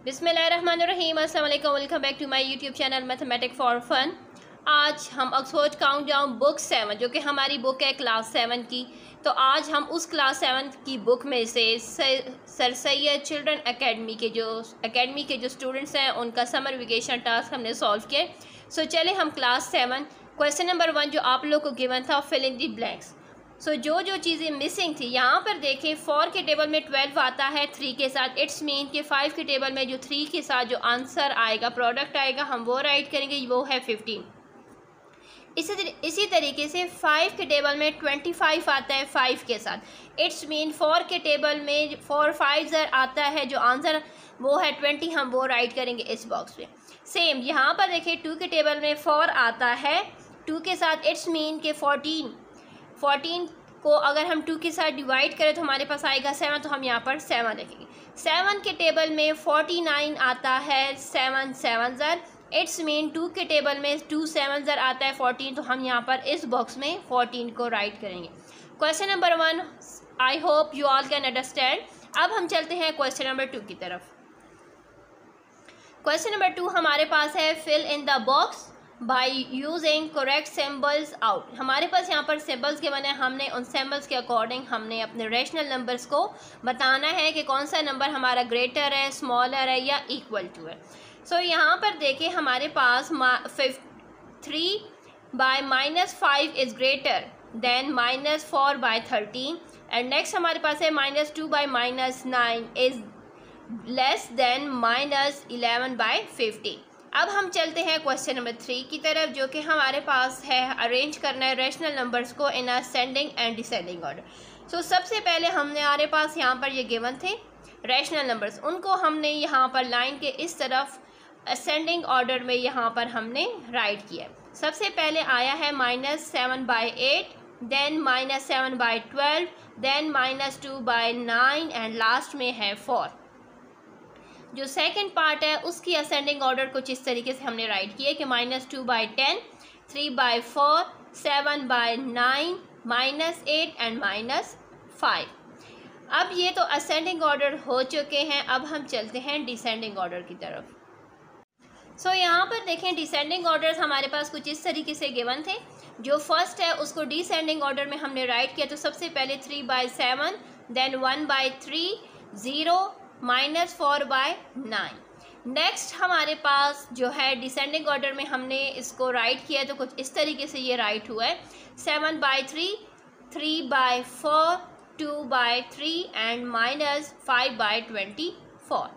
बिस्मिल्लाहिर्रहमानिर्रहीम, अस्सलाम वालेकुम, welcome back to my YouTube channel mathematic for fun. आज हम ऑक्सफोर्ड काउंट डाउन बुक 7 जो कि हमारी बुक है क्लास 7 की। तो आज हम उस क्लास 7 की बुक में से सर सैयद चिल्ड्रन एकेडमी के जो स्टूडेंट्स हैं उनका समर वेकेशन टास्क हमने सॉल्व किया। सो चले हम क्लास 7 क्वेश्चन नंबर 1 जो आप लोग को गिवन था, फिल इन दी ब्लैंक्स। जो चीज़ें मिसिंग थी यहाँ पर देखें, 4 के टेबल में 12 आता है 3 के साथ। इट्स मीन कि 5 के टेबल में जो 3 के साथ जो आंसर आएगा, प्रोडक्ट आएगा, हम वो राइट करेंगे, वो है 15। इसी तरीके से 5 के टेबल में 25 आता है 5 के साथ। इट्स मीन 4 के टेबल में 4 5 आता है, जो आंसर वो है 20, हम वो राइट करेंगे इस बॉक्स में। सेम यहाँ पर देखिए 2 के टेबल में 4 आता है 2 के साथ। इट्स मीन के 14 को अगर हम 2 के साथ डिवाइड करें तो हमारे पास आएगा 7, तो हम यहाँ पर 7 लिखेंगे। 7 के टेबल में 49 आता है 7 7 इट्स मीन 2 के टेबल में 2 7 आता है 14, तो हम यहाँ पर इस बॉक्स में 14 को राइट करेंगे। Question number 1 I hope you all can understand. अब हम चलते हैं क्वेश्चन नंबर 2 की तरफ। क्वेश्चन नंबर 2 हमारे पास है fill in the box by using correct symbols out. हमारे पास यहाँ पर सिम्बल्स के बने, हमने उन सिम्बल्स के अकॉर्डिंग हमने अपने रेशनल नंबर्स को बताना है कि कौन सा नंबर हमारा ग्रेटर है, स्मॉलर है या इक्वल टू है। सो यहाँ पर देखिए हमारे पास 3 by -5 is greater than -4 by 13 and next हमारे पास है -2 by -9 is less than -11 by 50। अब हम चलते हैं क्वेश्चन नंबर 3 की तरफ, जो कि हमारे पास है अरेंज करना है रेशनल नंबर्स को in ascending and descending order. So सबसे पहले हमारे पास यहाँ पर ये गिवन थे रेशनल नंबर्स, उनको हमने यहाँ पर लाइन के इस तरफ असेंडिंग ऑर्डर में यहाँ पर हमने राइट किया। सबसे पहले आया है -7 by 8, then -7 by 12, then -2 by 9 and last में है 4। जो सेकंड पार्ट है उसकी असेंडिंग ऑर्डर कुछ इस तरीके से हमने राइट किया कि -2 बाय 10, 3 बाय 4, 7 बाय 9, -8 एंड -5। अब ये तो असेंडिंग ऑर्डर हो चुके हैं। अब हम चलते हैं डिसेंडिंग ऑर्डर की तरफ। सो यहाँ पर देखें डिसेंडिंग ऑर्डर्स हमारे पास कुछ इस तरीके से गिवन थे। जो फर्स्ट है उसको डिसेंडिंग ऑर्डर में हमने राइट किया, तो सबसे पहले 3 by 7, then 1 by 3, 0, -4 by 9। Next हमारे पास जो है डिसेंडिंग ऑर्डर में हमने इसको राइट किया, तो कुछ इस तरीके से ये राइट हुआ है 7 by 3, 3 by 4, 2 by 3 and -5 by 24।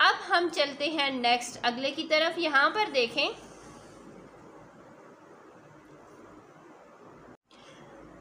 अब हम चलते हैं नेक्स्ट अगले की तरफ। यहाँ पर देखें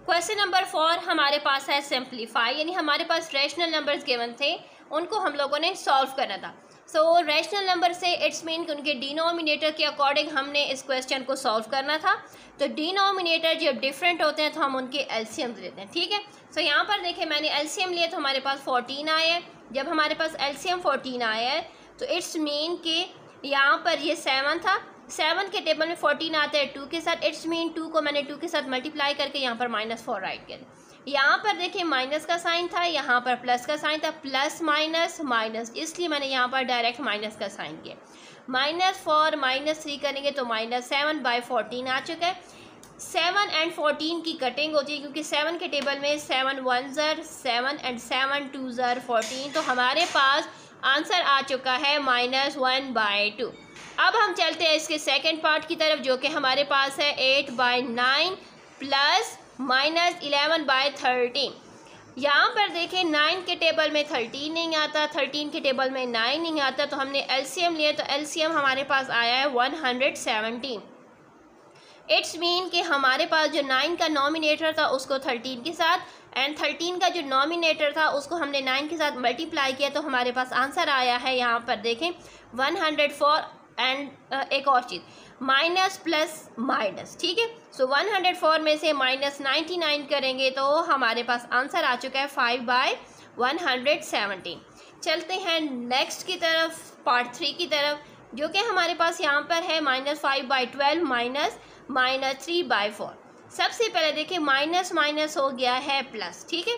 क्वेश्चन नंबर 4 हमारे पास है सिंप्लीफाई, यानी हमारे पास रेशनल नंबर्स गिवन थे, उनको हम लोगों ने सॉल्व करना था। सो रेशनल नंबर से इट्स मीन कि उनके डिनोमिनेटर के अकॉर्डिंग हमने इस क्वेश्चन को सॉल्व करना था। तो डिनोमिनेटर जब डिफरेंट होते हैं तो हम उनके एलसीएम लेते हैं, ठीक है। सो यहाँ पर देखिए मैंने एलसीएम लिया तो हमारे पास 14 आया है। जब हमारे पास एलसीएम 14 आया है तो इट्स मीन कि यहाँ पर ये 7 था, 7 के टेबल में 14 आता है 2 के साथ। इट्स मीन 2 को मैंने 2 के साथ मल्टीप्लाई करके यहाँ पर -4 राइट किया। यहाँ पर देखिए माइनस का साइन था, यहाँ पर प्लस का साइन था, प्लस माइनस माइनस, इसलिए मैंने यहाँ पर डायरेक्ट माइनस का साइन किया। -4 -3 करेंगे तो -7 बाय 14 आ चुका है। 7 एंड 14 की कटिंग होती है क्योंकि 7 के टेबल में 7 1 7 एंड 7 2 14, तो हमारे पास आंसर आ चुका है -1 बाय 2। अब हम चलते हैं इसके सेकेंड पार्ट की तरफ, जो कि हमारे पास है 8 बाय 9 प्लस -11 बाय 13। यहाँ पर देखें 9 के टेबल में 13 नहीं आता, 13 के टेबल में 9 नहीं आता, तो हमने एलसीएम लिया, तो एलसीएम हमारे पास आया है 117। इट्स मीन कि हमारे पास जो 9 का नॉमिनेटर था उसको 13 के साथ एंड 13 का जो नॉमिनेटर था उसको हमने 9 के साथ मल्टीप्लाई किया, तो हमारे पास आंसर आया है यहाँ पर देखें 104 एंड एक और चीज़ माइनस प्लस माइनस, ठीक है। सो 104 में से -99 करेंगे तो हमारे पास आंसर आ चुका है 5 बाय 117। चलते हैं नेक्स्ट की तरफ, पार्ट 3 की तरफ, जो कि हमारे पास यहाँ पर है -5 बाय 12 -3 बाय 4। सबसे पहले देखिए माइनस माइनस हो गया है प्लस, ठीक है।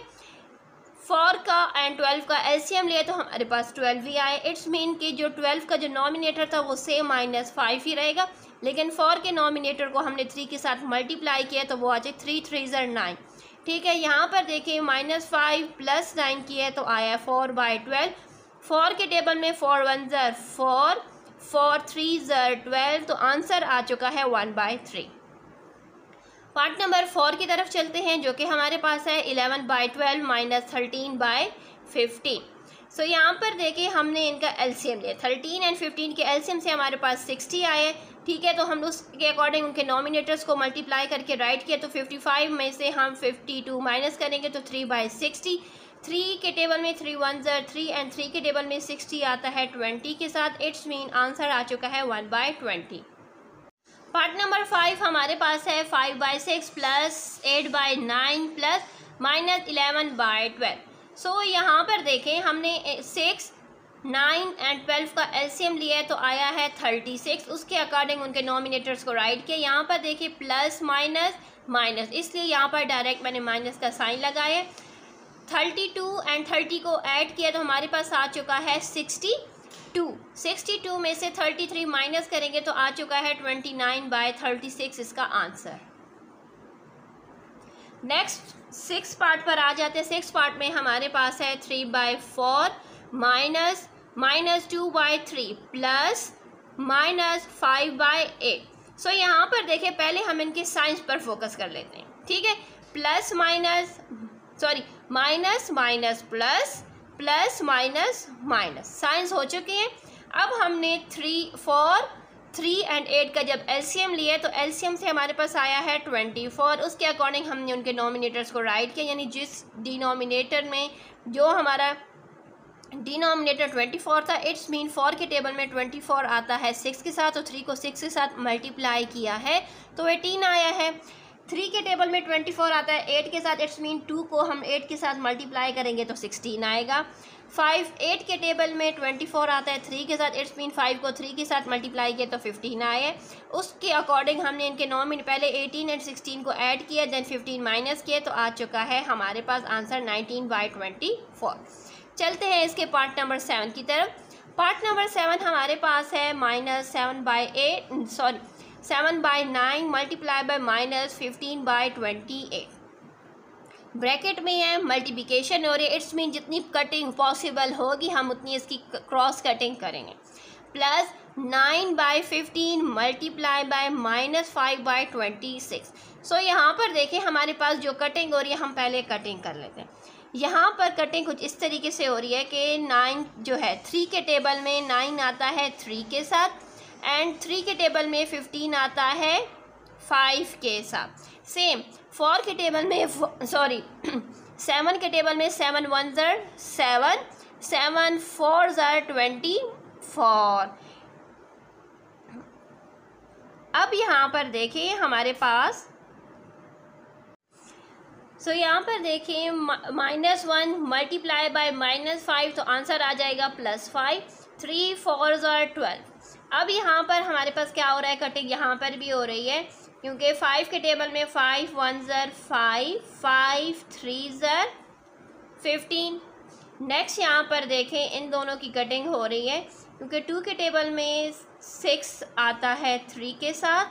4 का एंड 12 का एलसीएम लिया तो हमारे पास 12 ही आए। इट्स मीन कि जो 12 का जो नॉमिनेटर था वो सेम -5 ही रहेगा, लेकिन 4 के नॉमिनेटर को हमने 3 के साथ मल्टीप्लाई किया तो वो आ जाए 3 3 9। ठीक है, यहाँ पर देखिए -5 + 9 किया है तो आया 4/12। 4 के टेबल में 4 1 4, 4 3 12, तो आंसर आ चुका है 1/3। पार्ट नंबर 4 की तरफ चलते हैं, जो कि हमारे पास है 11/12 - 13/15। सो यहाँ पर देखिए हमने इनका एलसीएम लिया, 13 एंड 15 के एलसीएम से हमारे पास 60 आए। ठीक है, तो हम उसके अकॉर्डिंग उनके नॉमिनेटर्स को मल्टीप्लाई करके राइट किया तो 55 में से हम 52 माइनस करेंगे तो 3/60। 3 के टेबल में 3 1 3 एंड 3 के टेबल में 60 आता है 20 के साथ। इट्स मीन आंसर आ चुका है 1/20। पार्ट नंबर 5 हमारे पास है 5/6 + 8/9 + -11/12। सो यहाँ पर देखें हमने 6 9 एंड 12 का एलसीएम लिया है तो आया है 36। उसके अकॉर्डिंग उनके नॉमिनेटर्स को राइट किया। यहाँ पर देखिए प्लस माइनस माइनस, इसलिए यहाँ पर डायरेक्ट मैंने माइनस का साइन लगाया। 32 एंड 30 को ऐड किया तो हमारे पास आ चुका है 62। 62 में से 33 माइनस करेंगे तो आ चुका है 29/36 इसका आंसर। नेक्स्ट 6 पार्ट पर आ जाते हैं। 6 पार्ट में हमारे पास है 3/4 -2/3 प्लस -5/8। सो यहाँ पर देखिए पहले हम इनके साइंस पर फोकस कर लेते हैं। ठीक है, plus minus minus minus plus minus minus science हो चुके हैं। अब हमने 3 एंड 8 का जब एलसीएम लिया तो एलसीएम से हमारे पास आया है 24। उसके अकॉर्डिंग हमने उनके नॉमिनेटर्स को राइट किया, यानी जिस डिनोमिनेटर में जो हमारा डिनोमिनेटर 24 था, इट्स मीन 4 के टेबल में 24 आता है 6 के साथ, तो 3 को 6 के साथ मल्टीप्लाई किया है तो 18 आया है। 3 के टेबल में 24 आता है 8 के साथ, इट्स मीन 2 को हम 8 के साथ मल्टीप्लाई करेंगे तो 16 आएगा। 8 के टेबल में 24 आता है 3 के साथ, इट्स मीन 5 को 3 के साथ मल्टीप्लाई किया तो 15 आए। उसके अकॉर्डिंग हमने इनके नॉमिनेटर पहले 18 एंड 16 को ऐड किया, देन 15 माइनस किया तो आ चुका है हमारे पास आंसर 19/24। चलते हैं इसके पार्ट नंबर 7 की तरफ। पार्ट नंबर 7 हमारे पास है -7/9 मल्टीप्लाई बाय -15/28। ब्रैकेट में है, मल्टीप्लिकेशन हो रही है, इट्स मीन जितनी कटिंग पॉसिबल होगी हम उतनी इसकी क्रॉस कटिंग करेंगे। Plus 9/15 multiply by -5/26। सो यहाँ पर देखिए हमारे पास जो कटिंग हो रही है हम पहले कटिंग कर लेते हैं। यहाँ पर कटिंग कुछ इस तरीके से हो रही है कि 9 जो है 3 के टेबल में 9 आता है 3 के साथ, एंड 3 के टेबल में 15 आता है 5 के साथ। सेम 4 के टेबल में 7 के टेबल में 7 1 7, 7 4 24। अब यहाँ पर देखिए हमारे पास यहाँ पर देखिए -1 मल्टीप्लाई बाय -5 तो आंसर आ जाएगा +5। 3 4 12। अब यहाँ पर हमारे पास क्या हो रहा है, कटिंग यहाँ पर भी हो रही है क्योंकि 5 के टेबल में 5 1 5, 5 3 15। नेक्स्ट यहाँ पर देखें इन दोनों की कटिंग हो रही है क्योंकि 2 के टेबल में 6 आता है 3 के साथ,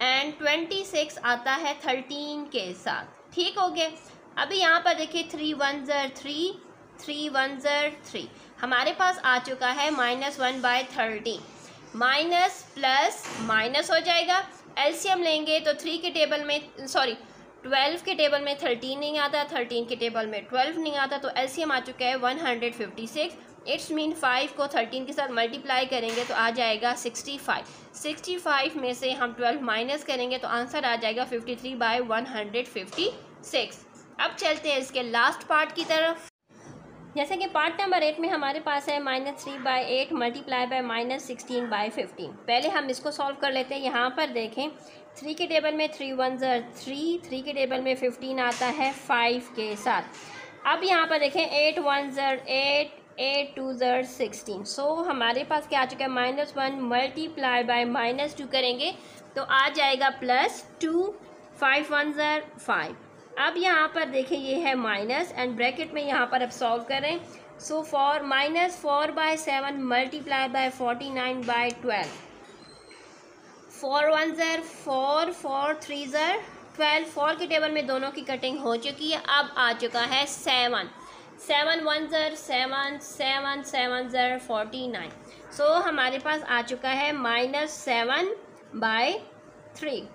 एंड 26 आता है 13 के साथ। ठीक हो गया। अभी यहाँ पर देखिए 3 1 3, 3 1 3, हमारे पास आ चुका है -1/13। माइनस प्लस माइनस हो जाएगा, एलसीएम लेंगे तो 3 के टेबल में 12 के टेबल में 13 नहीं आता, 13 के टेबल में 12 नहीं आता, तो एलसीएम आ चुका है 156। इट्स मीन 5 को 13 के साथ मल्टीप्लाई करेंगे तो आ जाएगा 65। 65 में से हम 12 माइनस करेंगे तो आंसर आ जाएगा 53/156। अब चलते हैं इसके लास्ट पार्ट की तरफ। जैसे कि पार्ट नंबर 8 में हमारे पास है -3/8 मल्टीप्लाई बाय -16/15। पहले हम इसको सॉल्व कर लेते हैं। यहाँ पर देखें 3 के टेबल में 3 1 3, 3 के टेबल में 15 आता है 5 के साथ। अब यहाँ पर देखें 8 1 8, 8 2 16। सो हमारे पास क्या आ चुका है, -1 मल्टीप्लाई बाय -2 करेंगे तो आ जाएगा +2, 5 1 5, अब यहाँ पर देखें ये है माइनस एंड ब्रैकेट में यहाँ पर अब सॉल्व करें। So for minus 4/7 multiply by 49/12, 4 1 ज़र 4, 4 3 ज़र 12, 4 की टेबल में दोनों की कटिंग हो चुकी है। अब आ चुका है 7, 7 1 ज़र 7, 7 7 ज़र 49। सो हमारे पास आ चुका है -7/3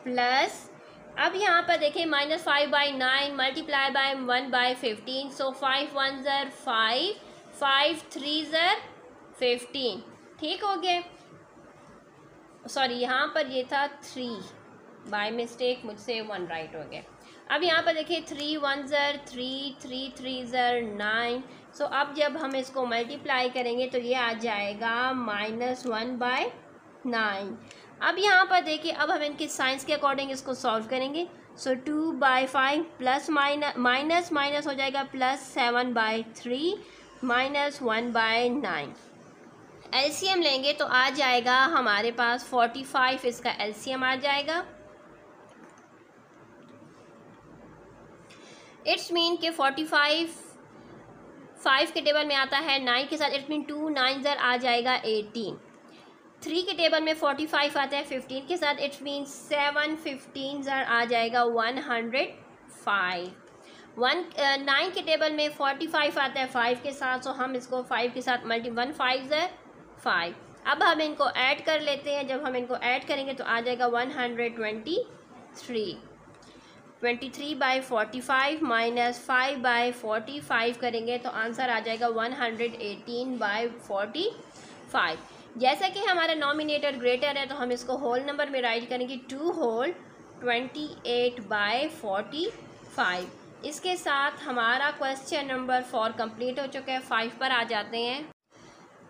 प्लस, अब यहाँ पर देखिए -5/9 मल्टीप्लाई बाय 1/15। सो 5 1 ज़र 5, 5 3 ज़र 15। ठीक हो गए, सॉरी यहाँ पर ये था 3, बाय मिस्टेक मुझसे 1 राइट हो गया। अब यहाँ पर देखिए 3 1 ज़र 3, 3 3 ज़र 9। सो अब जब हम इसको मल्टीप्लाई करेंगे तो ये आ जाएगा -1/9। अब यहाँ पर देखिए अब हम इनके साइंस के अकॉर्डिंग इसको सॉल्व करेंगे। सो 2/5 प्लस माइनस माइनस हो जाएगा प्लस 7/3 -1/9। एलसीएम लेंगे तो आ जाएगा हमारे पास 45, इसका एलसीएम आ जाएगा। इट्स मीन के 45 5 के टेबल में आता है 9 के साथ, इट्स मीन 2 9 ज़र आ जाएगा 18। 3 के टेबल में 45 आता है 15 के साथ, इट्स मीन 7 15 ज़र आ जाएगा 105। 9 के टेबल में 45 आता है 5 के साथ, सो हम इसको 5 के साथ 1 5 ज़र 5। अब हम इनको ऐड कर लेते हैं, जब हम इनको ऐड करेंगे तो आ जाएगा 123। 23/45 माइनस 5/45 करेंगे तो आंसर आ जाएगा 118/45। जैसा कि हमारा नॉमिनेटर ग्रेटर है तो हम इसको होल नंबर में राइट करेंगे, 2 होल 28/45। इसके साथ हमारा क्वेश्चन नंबर 4 कंप्लीट हो चुका है। 5 पर आ जाते हैं।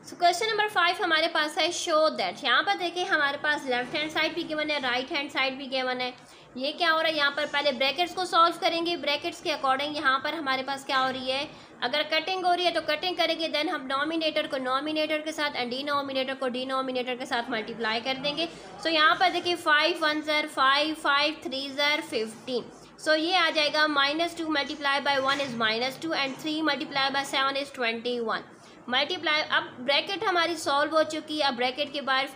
सो क्वेश्चन नंबर 5 हमारे पास है शो दैट। यहाँ पर देखिए हमारे पास लेफ्ट हैंड साइड भी गिवन है, राइट हैंड साइड भी गिवन है। ये क्या हो रहा है, यहाँ पर पहले ब्रैकेट्स को सॉल्व करेंगे। ब्रैकेट्स के अकॉर्डिंग यहाँ पर हमारे पास क्या हो रही है, अगर कटिंग हो रही है तो कटिंग करेंगे, देन हम नॉमिनेटर को नॉमिनेटर के साथ एंड डिनोमिनेटर को डिनोमिनेटर के साथ मल्टीप्लाई कर देंगे। सो यहाँ पर देखिए 5 1 ज़र 5, 5 3 ज़र 15। सो ये आ जाएगा -2 multiply by 1 is -2 and 3 multiply by 7 is 21। Multiply, अब ब्रैकेट हमारी सॉल्व हो चुकी है। अब ब्रैकेट के बाद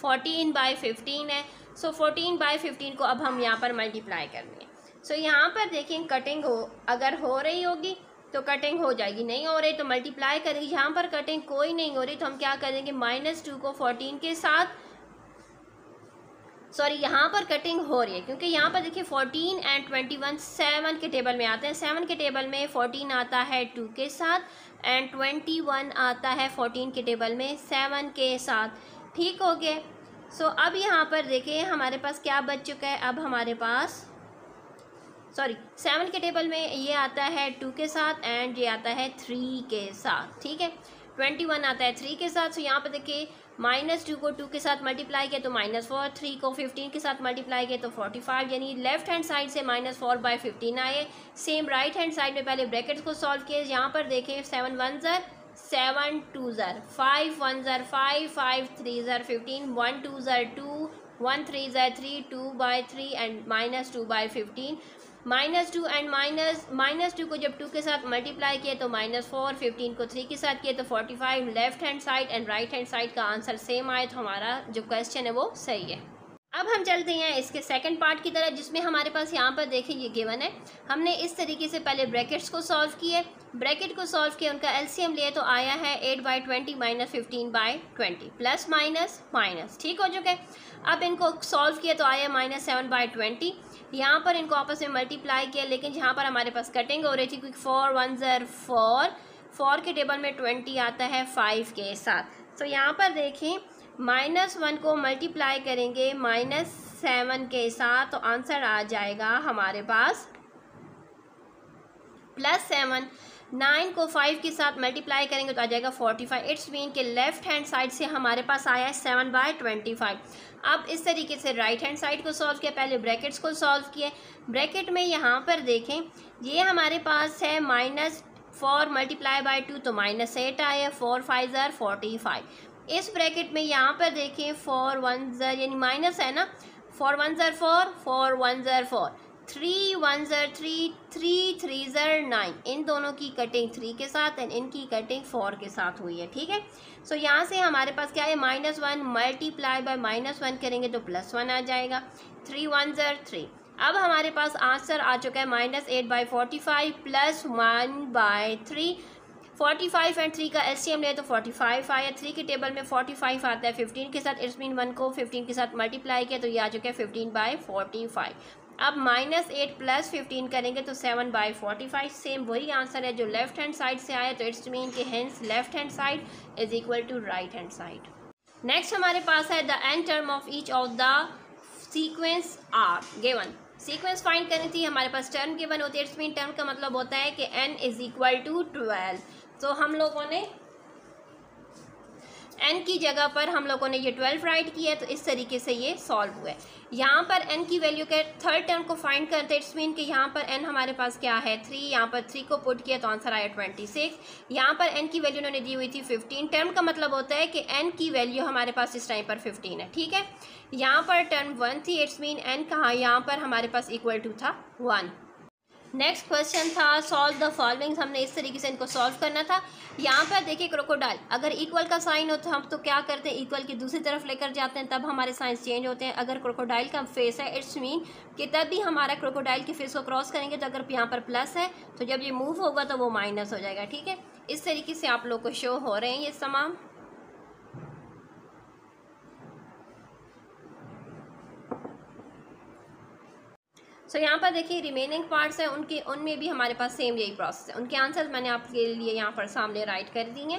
14/15 है। सो 14/15 को अब हम यहाँ पर मल्टीप्लाई करेंगे। सो यहाँ पर देखें कटिंग अगर हो रही होगी तो कटिंग हो जाएगी, नहीं हो रही तो मल्टीप्लाई करेंगे। यहाँ पर कटिंग कोई नहीं हो रही तो हम क्या करेंगे, -2 को 14 के साथ, सॉरी यहाँ पर कटिंग हो रही है क्योंकि यहाँ पर देखिए 14 एंड 21 7 के टेबल में आते हैं। 7 के टेबल में 14 आता है 2 के साथ एंड 21 आता है 14 के टेबल में 7 के साथ। ठीक हो गया। सो अब यहाँ पर देखिए हमारे पास क्या बच चुका है, अब हमारे पास सॉरी 7 के टेबल में ये आता है 2 के साथ एंड ये आता है 3 के साथ। ठीक है, 21 आता है 3 के साथ। सो यहाँ पर देखिए -2 को 2 के साथ मल्टीप्लाई किया तो -4, 3 को 15 के साथ मल्टीप्लाई किया तो 45, यानी लेफ्ट हैंड साइड से -4/15 आए। सेम राइट हैंड साइड में पहले ब्रैकेट्स को सॉल्व किए। यहाँ पर देखें 7 1 ज़र 7 2 ज़र 5 1 ज़र 5, 5 3 ज़र 15, 1 2 ज़र 2, 1 3 ज़र 3, 2/3 एंड -2/15। -2 एंड -2 को जब 2 के साथ मल्टीप्लाई किए तो -4, 15 को 3 के साथ किए तो 45। Left hand side and right hand side का आंसर सेम आए तो हमारा जो क्वेश्चन है वो सही है। अब हम चलते हैं इसके सेकंड पार्ट की तरह, जिसमें हमारे पास यहाँ पर देखें ये गिवन है। हमने इस तरीके से पहले ब्रैकेट्स को सॉल्व किए, ब्रैकेट को सॉल्व किया, उनका एलसीएम लिए तो आया है 8/20 -15/20 प्लस माइनस माइनस। ठीक हो चुका है। अब इनको सॉल्व किया तो आया -7/20। यहाँ पर इनको आपस में मल्टीप्लाई किया, लेकिन यहाँ पर हमारे पास कटिंग हो रही थी क्योंकि 4 1 ज़र 4 के टेबल में 20 आता है 5 के साथ। तो यहाँ पर देखें -1 को मल्टीप्लाई करेंगे -7 के साथ तो आंसर आ जाएगा हमारे पास +7। 9 को 5 के साथ मल्टीप्लाई करेंगे तो आ जाएगा 45। इट्स मीन के लेफ्ट हैंड साइड से हमारे पास आया है 7/25। अब इस तरीके से राइट हैंड साइड को सॉल्व किया, पहले ब्रैकेट्स को सॉल्व किए। ब्रैकेट में यहाँ पर देखें ये हमारे पास है -4 मल्टीप्लाई बाय 2 तो -8 आया, 4 5 ज़र 45। इस ब्रैकेट में यहाँ पर देखें 4 1 ज़र यानी माइनस है ना, 4 1 ज़र 4, 4 1 ज़र 4, 3 1 ज़र 3, 3 3 ज़र 9, इन दोनों की कटिंग 3 के साथ एंड इनकी कटिंग 4 के साथ हुई है, ठीक है। सो यहाँ से हमारे पास क्या है, -1 मल्टीप्लाई बाय -1 करेंगे तो +1 आ जाएगा। 3 1 ज़र 3। अब हमारे पास आंसर आ चुका है -8/45 + 1/3। 45 एंड 3 का एलसीएम ले तो 45 आया। 3 की टेबल में 45 आता है 15 के साथ, इट्स मीन 1 को 15 के साथ मल्टीप्लाई किया तो ये आ चुका है 15/45। अब -8 + 15 करेंगे तो 7/45। सेम वही आंसर है जो लेफ्ट हैंड साइड से आया, तो इट्स मीन कि hence left hand side is equal to right hand side. Next हमारे पास है the n term of each of the sequence are given. Sequence find करनी थी, हमारे पास टर्म गिवन होती है, इट्स मीन टर्म का मतलब होता है कि n इज इक्वल टू 12। तो हम लोगों ने n की जगह पर हम लोगों ने ये 12 राइट किया है, तो इस तरीके से ये सॉल्व हुआ है। यहाँ पर n की वैल्यू के थर्ड टर्म को फाइंड करते हैं, इट्स मीन कि यहाँ पर n हमारे पास क्या है 3, यहाँ पर 3 को पुट किया तो आंसर आया 26। यहाँ पर n की वैल्यू उन्होंने दी हुई थी 15। टर्म का मतलब होता है कि n की वैल्यू हमारे पास इस टाइम पर 15 है, ठीक है। यहाँ पर टर्म 1 थी, इट्स मीन n कहाँ, यहाँ पर हमारे पास इक्वल टू था 1। नेक्स्ट क्वेश्चन था सॉल्व द फॉलोइंग। हमने इस तरीके से इनको सॉल्व करना था। यहाँ पर देखिए क्रोकोडाइल, अगर इक्वल का साइन हो तो हम तो क्या करते हैं, इक्वल की दूसरी तरफ लेकर जाते हैं, तब हमारे साइंस चेंज होते हैं। अगर क्रोकोडाइल का फेस है, इट्स मीन कि तब भी हमारा क्रोकोडाइल के फेस को क्रॉस करेंगे तो अगर यहाँ पर प्लस है तो जब ये मूव होगा तो वो माइनस हो जाएगा, ठीक है। इस तरीके से आप लोग को शो हो रहे हैं ये तमाम। सो यहाँ पर देखिए रिमेनिंग पार्ट्स हैं उनके, उनमें भी हमारे पास सेम यही प्रोसेस है। उनके आंसर्स मैंने आपके लिए यहाँ पर सामने राइट कर दिए।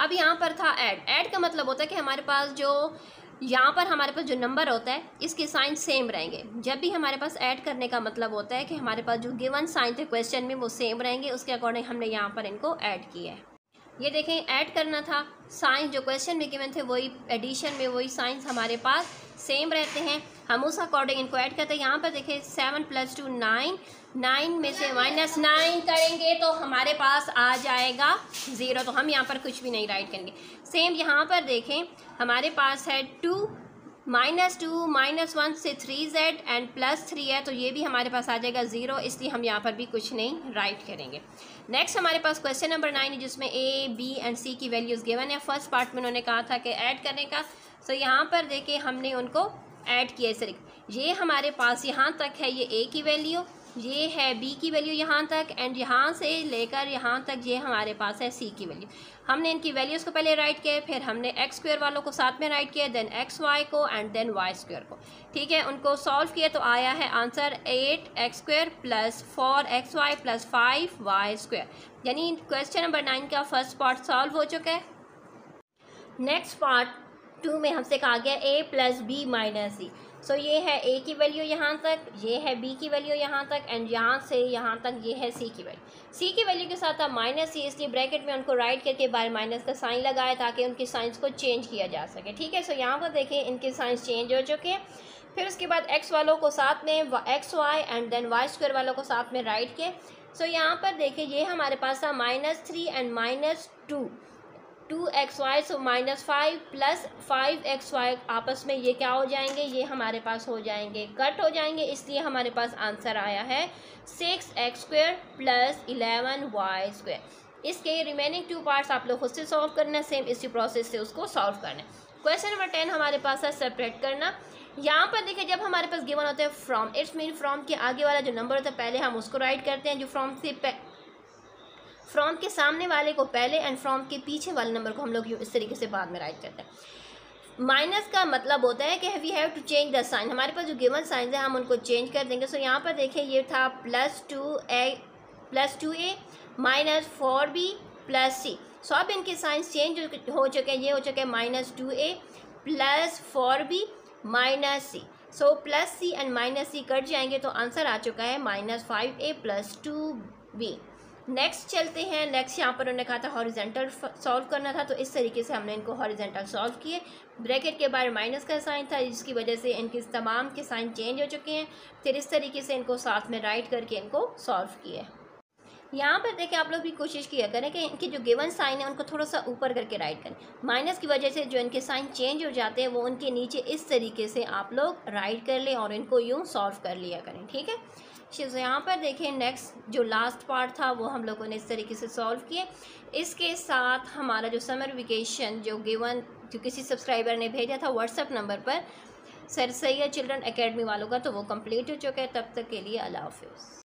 अब यहाँ पर था ऐड का मतलब होता है कि हमारे पास जो यहाँ पर हमारे पास जो नंबर होता है इसके साइन सेम रहेंगे। जब भी हमारे पास ऐड करने का मतलब होता है कि हमारे पास जो गिवन साइन थे क्वेश्चन में वो सेम रहेंगे, उसके अकॉर्डिंग हमने यहाँ पर इनको ऐड किया है। ये देखें ऐड करना था, साइन जो क्वेश्चन में गिवन थे वही एडिशन में वही साइंस हमारे पास सेम रहते हैं, हम उस अकॉर्डिंग इनको ऐड करते हैं। यहाँ पर देखें 7 + 2 9, 9 में से -9 करेंगे तो हमारे पास आ जाएगा 0, तो हम यहाँ पर कुछ भी नहीं राइट करेंगे। सेम यहाँ पर देखें हमारे पास है 2 -2 -1 से 3z एंड +3 है, तो ये भी हमारे पास आ जाएगा 0, इसलिए हम यहाँ पर भी कुछ नहीं राइट करेंगे। नेक्स्ट हमारे पास क्वेश्चन नंबर 9 है जिसमें a, b एंड c की वैल्यूज़ गिवन है। फर्स्ट पार्ट में उन्होंने कहा था कि ऐड करने का, तो यहाँ पर देखिए हमने उनको ऐड किया इस तरीके। ये हमारे पास यहाँ तक है ये a की वैल्यू, ये है b की वैल्यू यहाँ तक, एंड यहाँ से लेकर यहाँ तक ये हमारे पास है c की वैल्यू। हमने इनकी वैल्यूज़ को पहले राइट किया, फिर हमने एक्स स्क्वायर वालों को साथ में राइट किया, देन एक्स वाई को एंड देन वाई स्क्वायर को, ठीक है। उनको सॉल्व किया तो आया है आंसर 8x² + 4xy + 5y², यानी क्वेश्चन नंबर 9 का फर्स्ट पार्ट सॉल्व हो चुका है। नेक्स्ट पार्ट 2 में हमसे कहा गया a + b - c। सो ये है a की वैल्यू यहाँ तक, ये है b की वैल्यू यहाँ तक, एंड यहाँ से यहाँ तक ये है c की वैल्यू। c की वैल्यू के साथ था -c, इसलिए ब्रैकेट में उनको राइट करके बाहर माइनस का साइन लगाया ताकि उनके साइंस को चेंज किया जा सके, ठीक है। सो यहाँ पर देखें इनके साइंस चेंज हो चुके हैं। फिर उसके बाद x वालों को साथ में xy एंड देन y² वालों को साथ में राइट किए। सो यहाँ पर देखिए ये हमारे पास था -3 एंड -2, 2xy, सो -5 + 5xy आपस में ये क्या हो जाएंगे, ये हमारे पास हो जाएंगे कट हो जाएंगे, इसलिए हमारे पास आंसर आया है 6x² + 11y²। इसके रिमेनिंग 2 पार्ट्स आप लोग खुद से सॉल्व करना है, सेम इसी प्रोसेस से उसको सॉल्व करना है। क्वेश्चन नंबर 10 हमारे पास है सेपरेट करना। यहाँ पर देखिए जब हमारे पास गिवन होता है फ्रॉम, इट्स मीन फ्रॉम के आगे वाला जो नंबर होता है पहले हम उसको राइट करते हैं, जो फ्रॉम के सामने वाले को पहले एंड फ्रॉम के पीछे वाले नंबर को हम लोग इस तरीके से बाद में राइट करते हैं। माइनस का मतलब होता है कि we have to change the sign, हमारे पास जो गिवन साइन है हम उनको चेंज कर देंगे। सो यहाँ पर देखिए ये था +2a -4b + c। सो अब इनके साइंस चेंज हो चुके हैं, ये हो चुके हैं -2a + 4b - c। So +c and -c cut जाएंगे तो आंसर आ चुका है -5a + 2b। नेक्स्ट चलते हैं। नेक्स्ट यहाँ पर उन्होंने कहा था हॉरिजेंटल सॉल्व करना था, तो इस तरीके से हमने इनको हॉरिजेंटल सॉल्व किए। ब्रैकेट के बाहर माइनस का साइन था जिसकी वजह से इनके तमाम के साइन चेंज हो चुके हैं। फिर इस तरीके से इनको साथ में राइट करके इनको सॉल्व किए। यहाँ पर देखिए आप लोग भी कोशिश किया करें कि इनके जो गिवन साइन है उनको थोड़ा सा ऊपर करके राइट करें। माइनस की वजह से जो इनके साइन चेंज हो जाते हैं वो उनके नीचे इस तरीके से आप लोग राइट कर लें और इनको यूँ सॉल्व कर लिया करें, ठीक है। तो यहाँ पर देखिए नेक्स्ट जो लास्ट पार्ट था वो हम लोगों ने इस तरीके से सॉल्व किए। इसके साथ हमारा जो समर वेकेशन जो गिवन जो किसी सब्सक्राइबर ने भेजा था व्हाट्सएप नंबर पर सर सैयद चिल्ड्रन एकेडमी वालों का, तो वो कंप्लीट हो चुका है। तब तक के लिए अल्लाह हाफिज़।